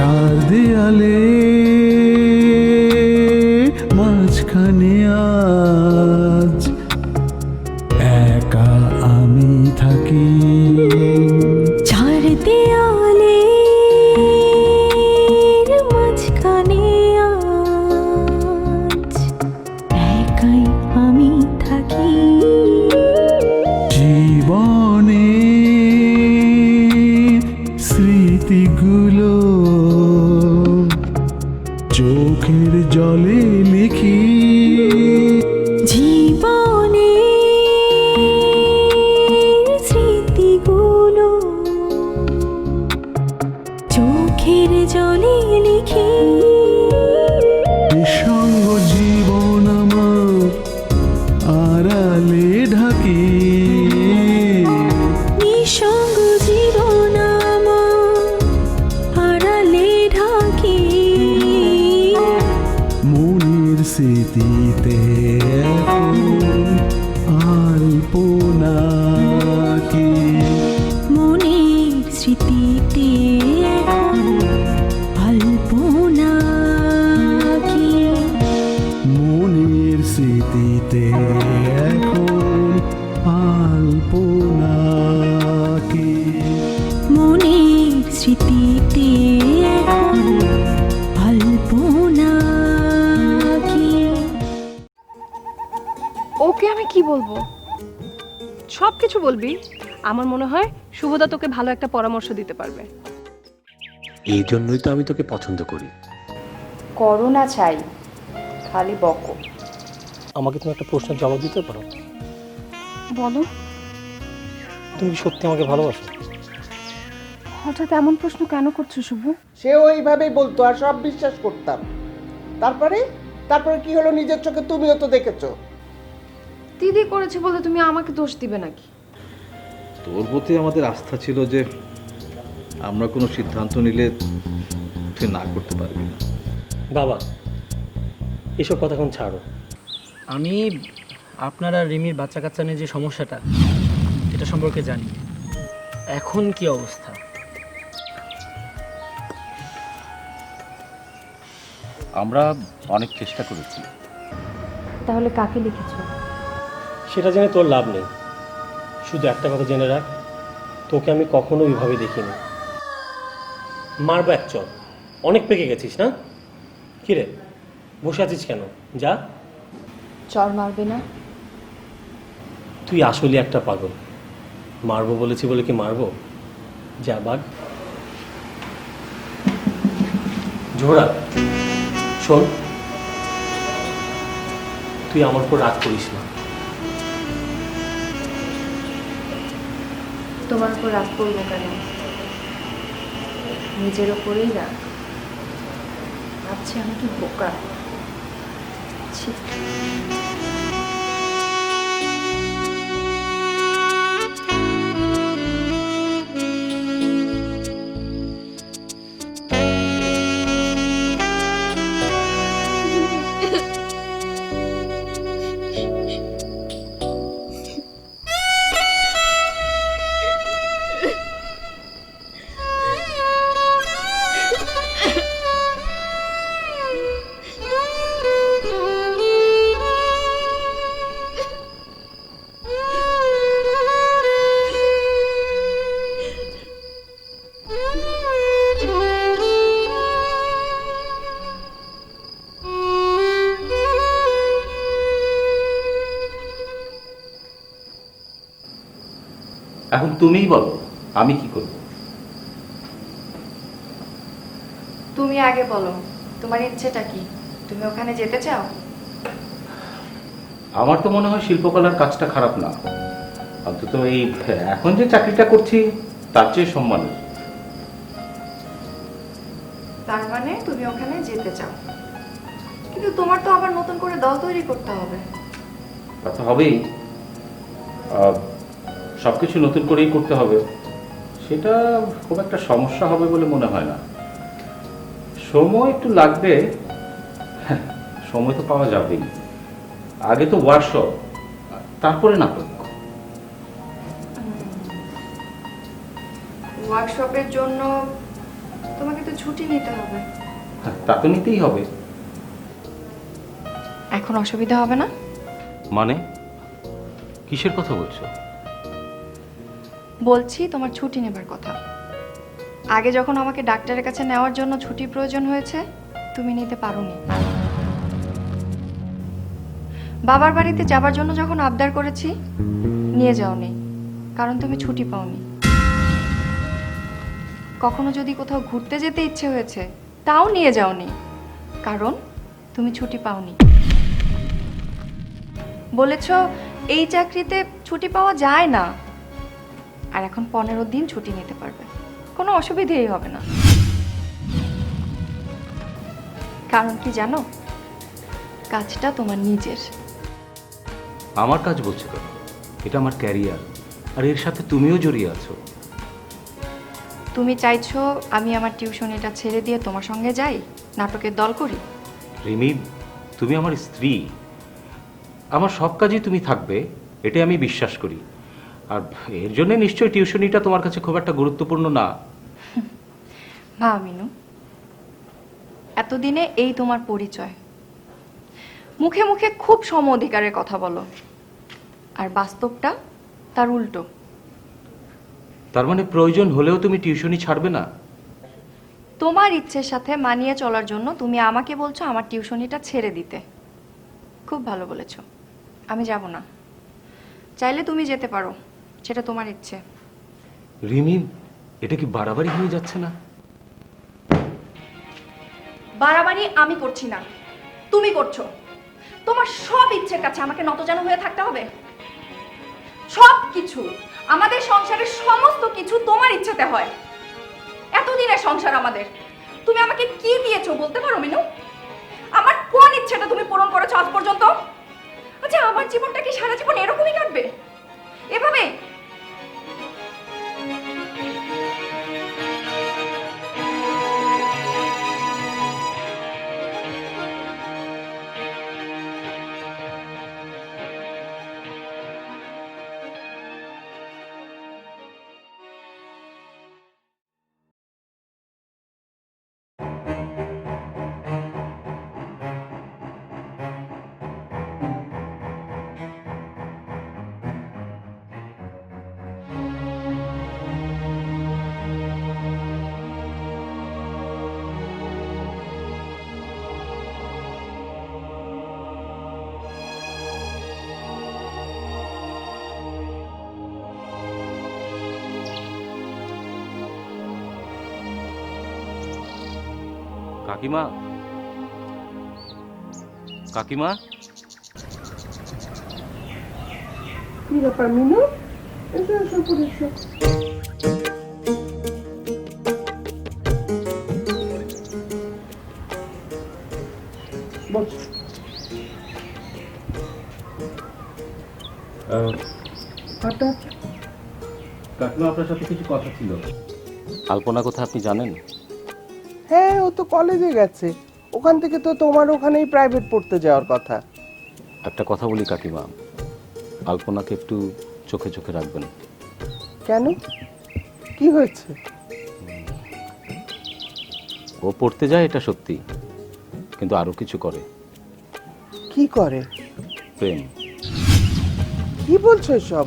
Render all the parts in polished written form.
চার দেয়ালে মাঝখানে আজ একা আমি থাকি। চার দেয়ালে মাঝখানে আজ একাই আমি থাকি। জীবনে স্মৃতিগুলো চোখের জলে লিখি। জীবনে স্মৃতিগুলো চোখের জলে লিখি। নিঃসঙ্গ জীবন আমার আড়ালে ঢাকি। নিঃসঙ্গ জীবন আমার আড়ালে ঢাকি। মনের স্মৃতিতে এখন আলপনা কি। মনের স্মৃতিতে এখন আলপনা কি। মনের স্মৃতিতে এখন আলপনা কি। মনের স্মৃতিতে এখন আলপনা কি। ওকে আমি কি বলবো? সব কিছু বলবি। আমার মনে হয় শুভদা তোকে ভালো একটা পরামর্শ দিতে পারবে। এই জন্যই তো আমি তোকে পছন্দ করি। করো না চাই, খালি বকো। আমাকে তুমি একটা প্রশ্নের জবাব দিতে পারো? বলো। তুমি কি সত্যি আমাকে ভালোবাসো? হঠাৎ এমন প্রশ্ন কেন করছো শুভ? সে ওইভাবেই বলতো আর সব বিশ্বাস করতাম। তারপরে তারপরে কি হলো, নিজের চোখে তুমিও তো দেখেছো। দিদি করেছে বলে তুমি আমাকে দোষ দিবে নাকি? তোর প্রতি আমাদের আস্থা ছিল যে আমরা কোনো সিদ্ধান্ত নিলে তুই না করতে পারবি না। বাবা, এসব কথা এখন ছাড়ো। আমি আপনার আর রিমির বাচ্চা কাচ্চা নিয়ে যে সমস্যাটা, এটা সম্পর্কে জানি। এখন কি অবস্থা? আমরা অনেক চেষ্টা করেছি। তাহলে কাকে লিখেছো? সেটা জেনে তোর লাভ নেই। শুধু একটা কথা জেনে রাখ, তোকে আমি কখনো ওইভাবে দেখিনি। মারবো এক চল। অনেক পেকে গেছিস না? কিরে, বসে আছিস কেন? যা। চর মারবে না? তুই আসলে একটা পাগল। মারবো বলেছি বলে কি মারবো? যা বাঘ। ঝোড়া শোন, তুই আমার উপর রাগ করিস না। তোমার উপর রাগ করবো কেন? নিজের ওপরেই রাগ। ভাবছি আমি কি বোকা। ছি। এখন তুমিই বলো আমি কি করব? তুমি আগে বলো, তোমার ইচ্ছেটা কি? তুমি ওখানে যেতে চাও? আমার তো মনে হয় শিল্পকলার কাজটা খারাপ না, অন্তত এই এখন যে চাকরিটা করছি তার চেয়ে সম্মান। তার মানে তুমি ওখানে যেতে চাও, কিন্তু তোমার তো আবার নতুন করে দল তৈরি করতে হবে। কথা হবেই, সবকিছু নতুন করেই করতে হবে, সেটা খুব একটা সমস্যা হবে বলে মনে হয় না। সময় একটু লাগবে, সময় তো পাওয়া যাবেই। আগে তো ওয়ার্কশপ, তারপরে নাটক। ওয়ার্কশপের জন্য তোমাকে তো ছুটি নিতে হবে। হ্যাঁ, তা তো নিতেই হবে। এখন অসুবিধা হবে না? মানে কিসের কথা বলছো? বলছি তোমার ছুটি নেবার কথা। আগে যখন আমাকে ডাক্তারের কাছে নেওয়ার জন্য ছুটি প্রয়োজন হয়েছে, তুমি নিতে পারোনি। বাবার বাড়িতে যাবার জন্য যখন আবদার করেছি, নিয়ে যাওনি, কারণ তুমি ছুটি পাওনি। কখনো যদি কোথাও ঘুরতে যেতে ইচ্ছে হয়েছে, তাও নিয়ে যাওনি, কারণ তুমি ছুটি পাওনি। বলেছ এই চাকরিতে ছুটি পাওয়া যায় না, আর এখন 15 দিন ছুটি নিতে পারবে, কোনো অসুবিধেই হবে না। কারণ কি জানো? কাজটা তোমার নিজের। আমার কাজ বলছো কেন? এটা আমার ক্যারিয়ার, আর এর সাথে তুমিও জড়িয়ে আছো। তুমি চাইছো আমি আমার টিউশনিটা ছেড়ে দিয়ে তোমার সঙ্গে যাই, নাটকের দল করি? রিমি, তুমি আমার স্ত্রী, আমার সব কাজেই তুমি থাকবে, এটাই আমি বিশ্বাস করি। আর এর জন্য নিশ্চয়ই টিউশনিটা তোমার কাছে খুব একটা গুরুত্বপূর্ণ না। ভা মিনু, এতদিনে এই তোমার পরিচয়। মুখে মুখে খুব সম অধিকারের কথা বলো, আর বাস্তবটা তার উল্টো। তার মানে প্রয়োজন হলেও তুমি টিউশনি ছাড়বে না? তোমার ইচ্ছের সাথে মানিয়ে চলার জন্য তুমি আমাকে বলছো আমার টিউশনিটা ছেড়ে দিতে। খুব ভালো বলেছো, আমি যাব না। চাইলে তুমি যেতে পারো, সেটা তোমার ইচ্ছে। রিমি, এটা কি বাড়াবাড়ি হয়ে যাচ্ছে না? বাড়াবাড়ি আমি করছি না, তুমি করছো। তোমার সব ইচ্ছের কাছে আমাকে নতজানু হয়ে থাকতে হবে? সব কিছু, আমাদের সংসারের সমস্ত কিছু তোমার ইচ্ছেতে হয়। এতদিনের সংসার আমাদের, তুমি আমাকে কি দিয়েছো বলতে পারো মিনু? আমার কোন ইচ্ছেটা তুমি পূরণ করেছো আজ পর্যন্ত? আচ্ছা, আমার জীবনটা কি সারা জীবন এরকমই কাটবে, এভাবে? কাকিমা, কাকিমা, কি ব্যাপার মিনু? এসো এসো, উপরে এসো। বস। হঠাৎ? কাকিমা, আপনার সাথে কিছু কথা ছিল। আলপনা কথা আপনি জানেন? হ্যাঁ, ও তো কলেজে গেছে। ওখান থেকে তো তোমার ওখানেই প্রাইভেট পড়তে যাওয়ার কথা। একটা কথা বলি কাকিমা, আলপনাকে একটু চোখে চোখে রাখবেন। কেন, কি হয়েছে? ও পড়তে যায় এটা সত্যি, কিন্তু আরো কিছু করে। কি করে? প্রেম। কি বলছো সব?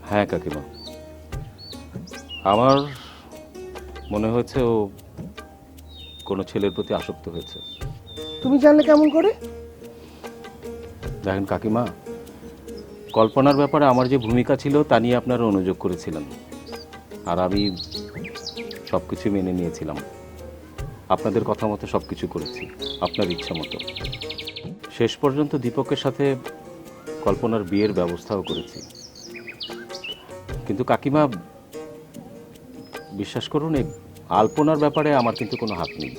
হ্যাঁ কাকিমা, আমার মনে হয়েছে ও কোনো ছেলের প্রতি আসক্ত হয়েছে। তুমি জানলে কেমন করে? দেখেন কাকিমা, কল্পনার ব্যাপারে আমার যে ভূমিকা ছিল তা নিয়ে আপনারা অনুযোগ করেছিলেন, আর আমি সব কিছু মেনে নিয়েছিলাম। আপনাদের কথা মতো সব কিছু করেছি, আপনার ইচ্ছা মতো। শেষ পর্যন্ত দীপকের সাথে কল্পনার বিয়ের ব্যবস্থাও করেছি। কিন্তু কাকিমা, বিশ্বাস করুন, এই আলপনার ব্যাপারে আমার কিন্তু কোনো হাত নেই।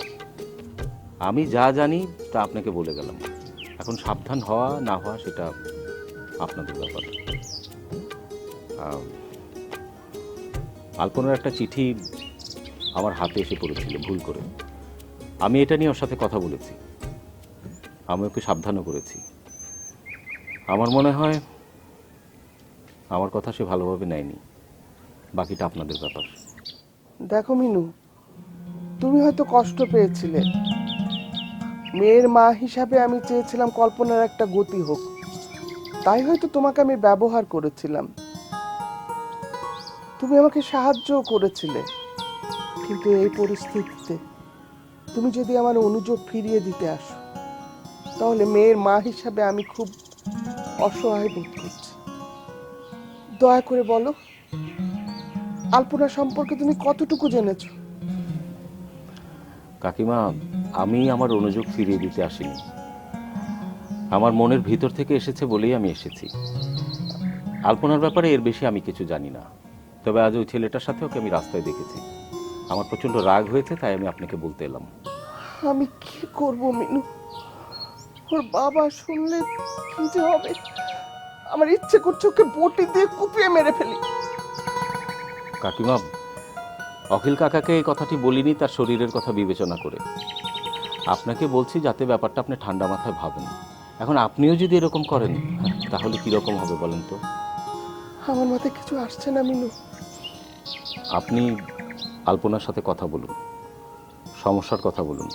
আমি যা জানি তা আপনাকে বলে গেলাম। এখন সাবধান হওয়া না হওয়া সেটা আপনাদের ব্যাপার। আলপনার একটা চিঠি আমার হাতে এসে পড়েছিল ভুল করে। আমি এটা নিয়ে ওর সাথে কথা বলেছি, আমি ওকে সাবধানও করেছি। আমার মনে হয় আমার কথা সে ভালোভাবে নেয়নি। বাকিটা আপনাদের ব্যাপার। দেখো মিনু, তুমি হয়তো কষ্ট পেয়েছিলে। মেয়ের মা হিসাবে আমি চেয়েছিলাম কল্পনার একটা গতি হোক, তাই হয়তো তোমাকে আমি ব্যবহার করেছিলাম। তুমি আমাকে সাহায্যও করেছিলে, কিন্তু এই পরিস্থিতিতে তুমি যদি আমার অনুযোগ ফিরিয়ে দিতে আসো, তাহলে মেয়ের মা হিসাবে আমি খুব অসহায় বোধ করছি। দয়া করে বলো, আলপনা সম্পর্কে তুমি কতটুকু জেনেছো? কাকিমা, আমি আমার অনুযোগ ফিরিয়ে দিতে আসিনি। আমার মনের ভিতর থেকে এসেছে বলেই আমি এসেছি। আলপনার ব্যাপারে এর বেশি আমি কিছু জানি না, তবে আজ ওই ছেলেটার সাথে ওকে আমি রাস্তায় দেখেছি। আমার প্রচণ্ড রাগ হয়েছে, তাই আমি আপনাকে বলতে এলাম। আমি কি করব মিনু? ওর বাবা শুনলে কি যে হবে? আমার ইচ্ছে করছে ওকে বটি দিয়ে কুপিয়ে মেরে ফেলি। কাকিমা, অখিল কাকাকে এই কথাটি বলিনি তার শরীরের কথা বিবেচনা করে। আপনাকে বলছি যাতে ব্যাপারটা আপনি ঠান্ডা মাথায় ভাবেন। এখন আপনিও যদি এরকম করেন, তাহলে কীরকম হবে বলেন তো? আমার মাথায় কিছু আসছে না মিনু। আপনি আলপনার সাথে কথা বলুন, সমস্যার কথা বলুন।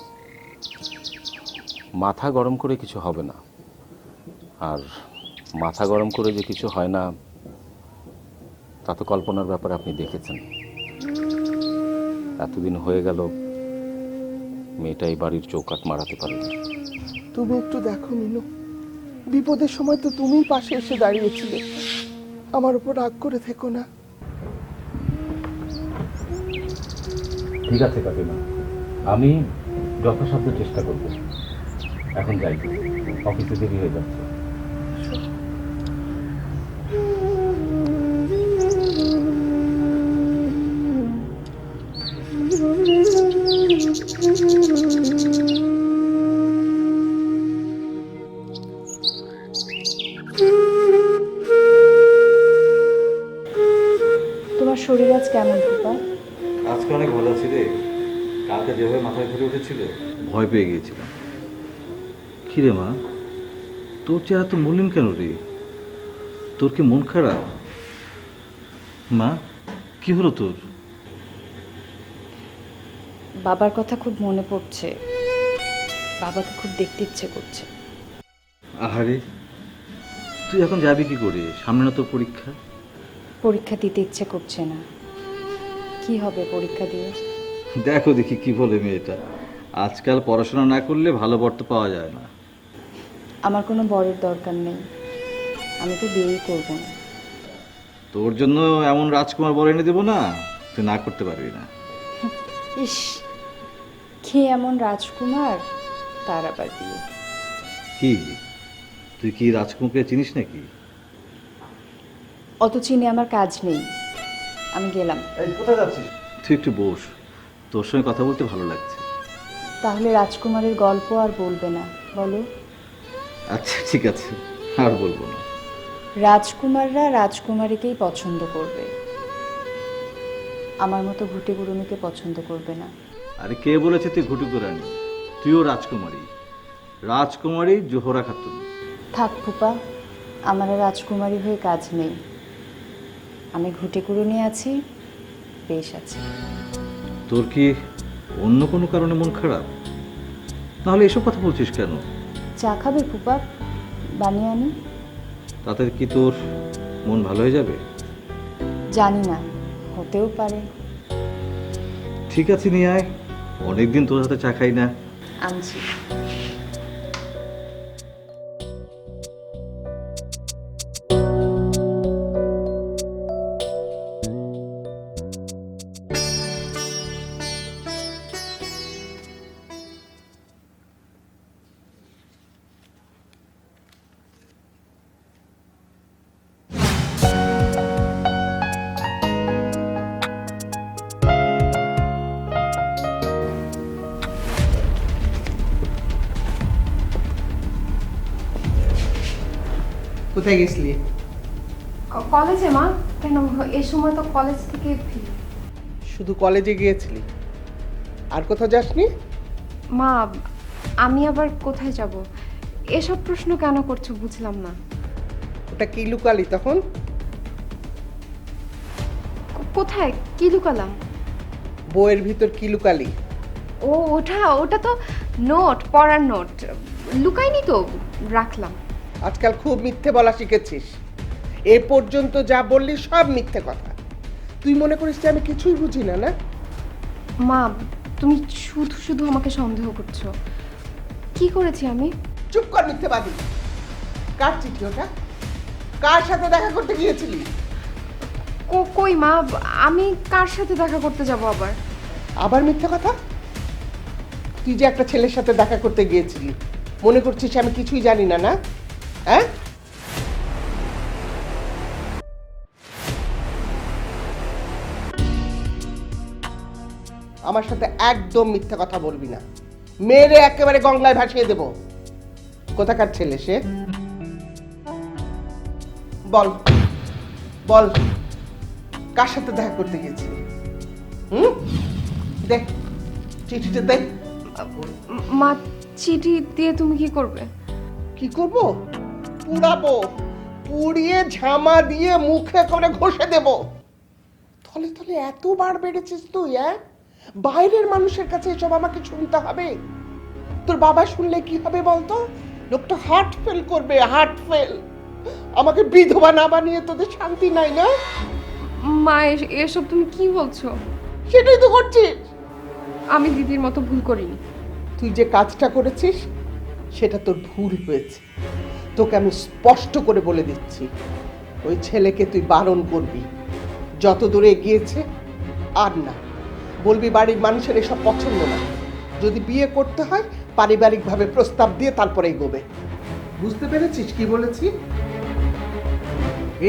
মাথা গরম করে কিছু হবে না। আর মাথা গরম করে যে কিছু হয় না, তা তো কল্পনার ব্যাপারে আপনি দেখেছেন। এতদিন হয়ে গেল মেয়েটা এই বাড়ির চৌকাঠ মারাতে পারেনি। তুমি একটু দেখো মিনু, বিপদের সময় তো তুমিই পাশে এসে দাঁড়িয়েছিলে। আমার উপর রাগ করে থেকো না। ঠিক আছে কাকিমা, আমি যথাসাধ্য চেষ্টা করব। এখন যাই, অফিসে দেরি হয়ে যাচ্ছে। তোমার শরীর আজ কেমন ফুপা? আজকে অনেক ভালো আছি রে। কালকে যেভাবে মাথায় ধরে উঠেছিল, ভয় পেয়ে গিয়েছিলাম। কি রে মা, তোর চেহারা তো মলিন কেন রে? তোর কি মন খারাপ? মা, কি হলো তোর? বাবার কথা খুব মনে পড়ছে, বাবাকে খুব দেখতে ইচ্ছে করছে। আহারে, তুই এখন যাবি কি করে? সামনে না তোর পরীক্ষা। পরীক্ষা দিতে ইচ্ছে করছে না। কি হবে পরীক্ষা দিয়ে? দেখো দেখি কি বলে মেয়েটা। আজকাল পড়াশোনা না করলে ভালো বর তো পাওয়া যায় না। আমার কোনো বরের দরকার নেই, আমি তো বিয়েই করব না। তোর জন্য এমন রাজকুমার বর এনে দেবো না, তুই না করতে পারবি না। ইস, কি এমন রাজকুমার, তার আবার বিয়ে? কি তুই কি রাজকুমারকে চিনিস নাকি? অত চিনে আমার কাজ নেই, আমি গেলাম। কোথায় যাচ্ছিস? তুই একটু বস, তোর সঙ্গে কথা বলতে ভালো লাগছে। তাহলে রাজকুমারের গল্প আর বলবে না, বলো? আচ্ছা ঠিক আছে, আর বলবো না। রাজকুমাররা রাজকুমারীকেই পছন্দ করবে, আমার মতো ঘুটে গুড়ুমিকে পছন্দ করবে না। আরে কে বলেছে তুই ঘুটু রানী? তুইও রাজকুমারী, রাজকুমারী জোহরা খাতুন। থাক ফুপা, আমার আর রাজকুমারী হয়ে কাজ নেই। আমি ঘুটে গুড়ুমি আছি, বেশ আছে। তোর কি অন্য কোনো কারণে মন খারাপ? তাহলে এসব কথা বলছিস কেন? চা খাবে ফুপা? বানিয়ে আনি। তাতে কি তোর মন ভালো হয়ে যাবে? জানি না, হতেও পারে। ঠিক আছে, নিয়ে আয়, অনেকদিন তোর হাতে চা খাই না। আনছি। কোথায় গেছিলি? কলেজে মা। কেন, এই সময় তো কলেজ থেকে ফিরি। শুধু কলেজে গিয়েছিলি, আর কোথাও যাসনি? মা, আমি আবার কোথায় যাব? এসব প্রশ্ন কেন করছো বুঝলাম না। ওটা কি লুকালি তখন? কোথায় কি লুকালাম? বইয়ের ভিতর কি লুকালি? ও ওটা ওটা তো নোট, পড়ার নোট। লুকাইনি তো, রাখলাম। আজকাল খুব মিথ্যে বলা শিখেছিস। এ পর্যন্ত যা বললি সব মিথ্যে কথা। তুই মনে করিস যে আমি কিছুই বুঝি না, না? মা, তুমি শুধু শুধু আমাকে সন্দেহ করছো। কি করেছি আমি? চুপ কর মিথ্যেবাদী। কার চিঠি ওটা? কার সাথে দেখা করতে গিয়েছিলি? কই মা, আমি কার সাথে দেখা করতে যাব আবার? আবার মিথ্যে কথা? তুই যে একটা ছেলের সাথে দেখা করতে গিয়েছিলি, মনে করছিস আমি কিছুই জানি না, না? হ্যাঁ? আমার সাথে একদম মিথ্যে কথা বলবি না, মেরে একেবারে গঙ্গায় ভাসিয়ে দেব। কোথাকার ছেলে সে? বল বল, কার সাথে দেখা করতে গিয়েছিলি? দেখ চিঠিটা দেখ। মা, চিঠি দিয়ে তুমি কি করবে? কি করব? পুড়াবো, পুড়িয়ে ঝামা দিয়ে মুখে করে ঘষে দেব। তলে তলে এতবার বেড়েছিস তুই, হ্যাঁ? বাইরের মানুষের কাছে এসব আমাকে শুনতে হবে? তোর বাবা শুনলে কি হবে বলতো? লোকটা হার্ট ফেল করবে, হার্ট ফেল। আমাকে বিধবা না বানিয়ে তোদের শান্তি নাই, না? মা, এসব তুমি কি বলছো? সেটাই তো করছিস। আমি দিদির মতো ভুল করিনি। তুই যে কাজটা করেছিস সেটা তোর ভুল হয়েছে। তোকে আমি স্পষ্ট করে বলে দিচ্ছি, ওই ছেলেকে তুই বারণ করবি। যত দূরে গিয়েছে আর না, বলবি বাড়ির মানুষের এসব পছন্দ না। যদি বিয়ে করতে হয় পারিবারিকভাবে প্রস্তাব দিয়ে তারপরে এগোবে। বুঝতে পেরেছিস কি বলেছি?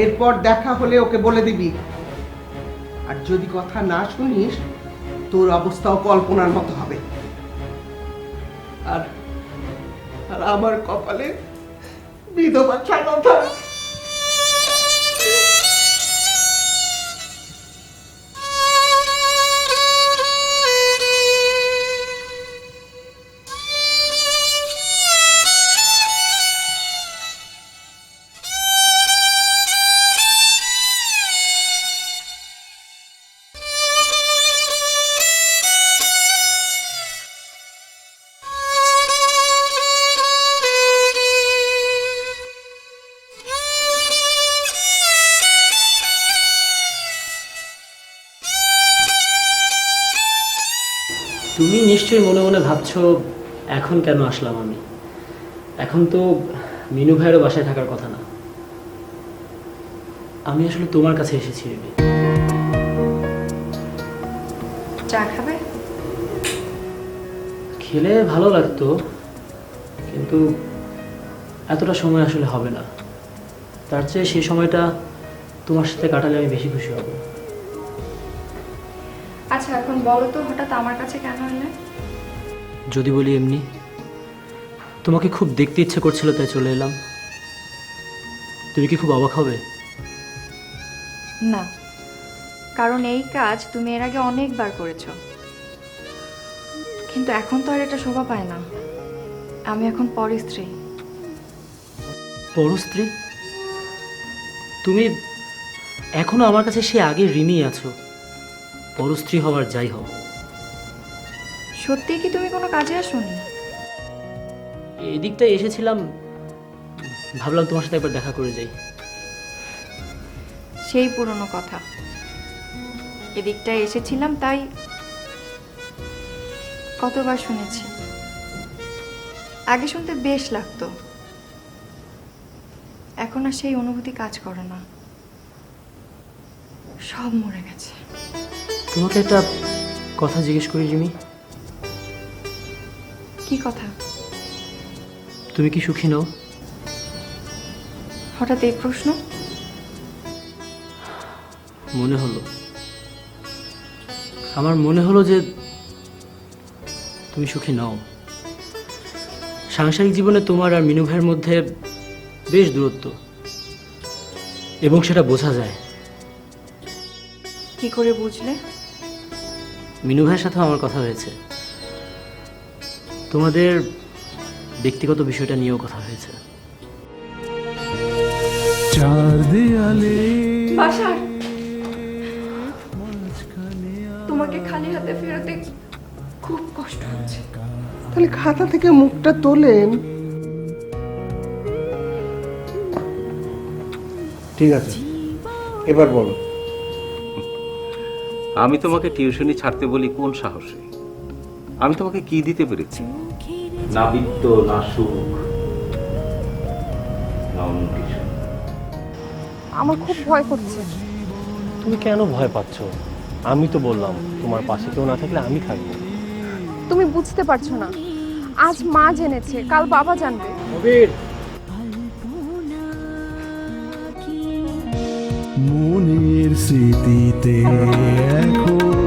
এরপর দেখা হলে ওকে বলে দিবি। আর যদি কথা না শুনিস তোর অবস্থাও কল্পনার মতো হবে। আর আর আমার কপালে বিধবা ছাড়া থাক। তুমি নিশ্চয়ই মনে মনে ভাবছো এখন কেন আসলাম আমি। এখন তো মিনু ভাইয়েরও বাসায় থাকার কথা না। আমি আসলে তোমার কাছে এসেছি রিমি। চা খাবে? খেলে ভালো লাগতো, কিন্তু এতটা সময় আসলে হবে না। তার চেয়ে সেই সময়টা তোমার সাথে কাটালে আমি বেশি খুশি হব। আচ্ছা এখন বলো তো, হঠাৎ আমার কাছে কেন এলে? যদি বলি এমনি, তোমাকে খুব দেখতে ইচ্ছে করছিল তাই চলে এলাম। তুমি কি খুব অবাক হবে? না, কারণ এই কাজ তুমি এর আগে অনেকবার করেছো, কিন্তু এখন তো আর এটা শোভা পায় না। আমি এখন পরস্ত্রী। পরস্ত্রী? তুমি এখনো আমার কাছে সে আগের রিমি আছো, পরস্ত্রী হওয়ার যাই হোক। সত্যি কি তুমি কোনো কাজে আসোনি? এদিকটায় এসেছিলাম, ভাবলাম তোমার সাথে একবার দেখা করে যাই। সেই পুরনো কথা। এদিকটায় এসেছিলাম তাই কতবার শুনেছি। আগে শুনতে বেশ লাগতো, এখন আর সেই অনুভূতি কাজ করে না, সব মরে গেছে। তোমাকে একটা কথা জিজ্ঞেস করি রিমি। কি কথা? তুমি কি সুখী নও? হঠাৎ এই প্রশ্ন? মনে হলো, আমার মনে হলো যে তুমি সুখী নও। সাংসারিক জীবনে তোমার আর মিনু ভাইয়ের মধ্যে বেশ দূরত্ব, এবং সেটা বোঝা যায়। কি করে বুঝলে? মিনু ভাইয়ের সাথেও আমার কথা হয়েছে, তোমাদের ব্যক্তিগত বিষয়টা নিয়েও কথা হয়েছে। চার দেয়ালে বাসার তোমাকে খালি হাতে ফেরতে খুব কষ্ট হচ্ছে। তাহলে খাতা থেকে মুখটা তোলেন। ঠিক আছে, এবার বলো। আমি তোমাকে টিউশনি ছাড়তে বলি কোন সাহসে? আমি তোমাকে কি দিতে পেরেছি? না বিত্ত, না সুখ, না অন্য কিছু। আমার খুব ভয় করছে। তুমি কেন ভয় পাচ্ছ? আমি তো বললাম তোমার পাশে কেউ না থাকলে আমি থাকবো। তুমি বুঝতে পারছো না, আজ মা জেনেছে, কাল বাবা জানবে। মনের স্মৃতিতে এখন